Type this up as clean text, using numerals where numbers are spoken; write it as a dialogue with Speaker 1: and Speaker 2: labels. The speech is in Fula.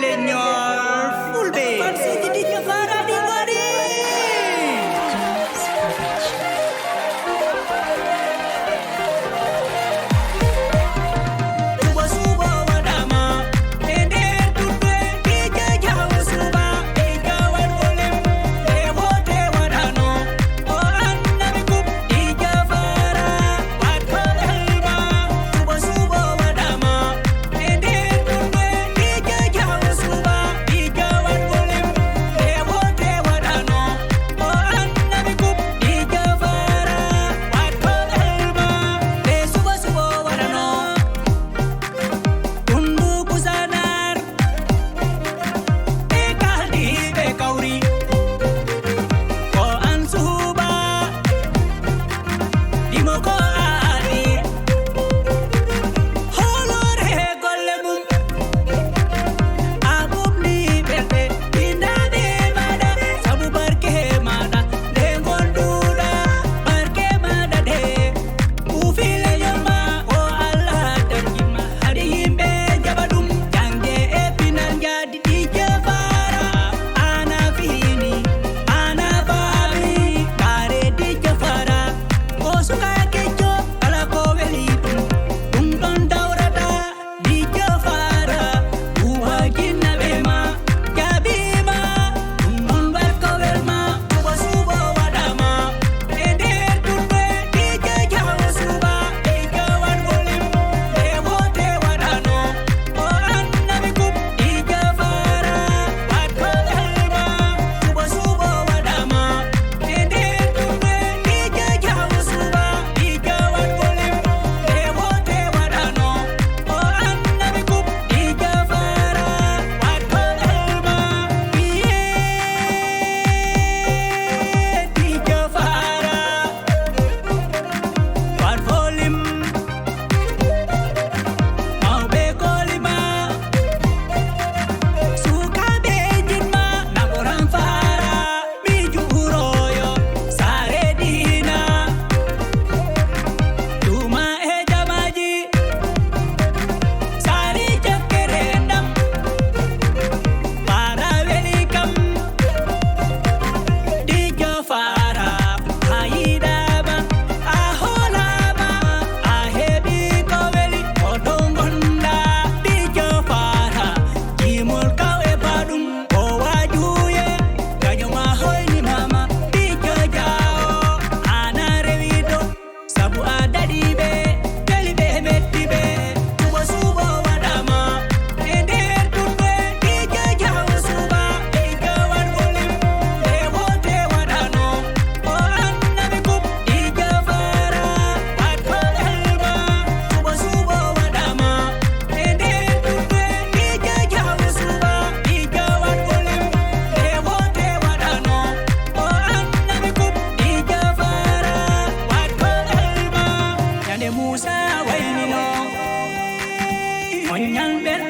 Speaker 1: leñol fulɓe farseji diƴƴo fara ɗi waɗi suba suba waɗama e nder ɗuɗɗe ɗije jawo suba e jawat wolem e wote waɗano o annabi kub ɗije fara watko elma suba suba waɗama e nder ɗuɗɗe ɗije jawo suba e jawat wolem e wote waɗano o annabi kub ɗije fara watko elma ɓe suba suba waɗano tundu kusanar e kaldi ɓe kawri ko an suba ɗimo ko aadi holore golle mum a ɓuɓni ɓerɗe indaɓe maɗa sabu barke maɗa nde gonduɗa barke maɗa nde ufile yolma o allah darjima haɗi yimɓe jaɓa ɗum jange e pinal jadi ɗije fara ana fini ana faami kare ɗije fara ko suka kecco kala ko weli ɗum ɗon dawrata ɗije fara uwa jinnaɓe ma jaɓima ɗum ɗon barko welma suba suba waɗama e nder ɗuɗɗe ɗije jawo suba e jawat wolem e wote waɗano o annabi kub ɗije fara watko elma suba suba waɗama e nder ɗuɗɗe ɗije jawo suba e jawat wolem e wote waɗano o annabi kub ɗije fara watko elma biye ɗije fara wat volim mawɓe kolima sukaɓe jinma naɓoran fara mi juuroyo sare dina tuma e jamaji sari jakkere ndam fara weli kam ɗijo fara a yiɗama a holama a heɓi ko weli o dow gonɗa ɗijo fara jimol kaw e baɗum o wajuye kañuma hoynimama ɗijo jawo ana rewido sabu a daɗiɓe weliɓe mettiɓe suba suba waɗama e nder ɗuɗɗe ɗije jawo suba e jawat wolem e wote waɗano o annabi kub ɗije fara watko elma suba suba waɗama e nder ɗuɗɗe ɗije jawo suba e jawat wolem e wote waɗano o annabi kub ɗije fara watko elma ñande musa waynino on ñalɓen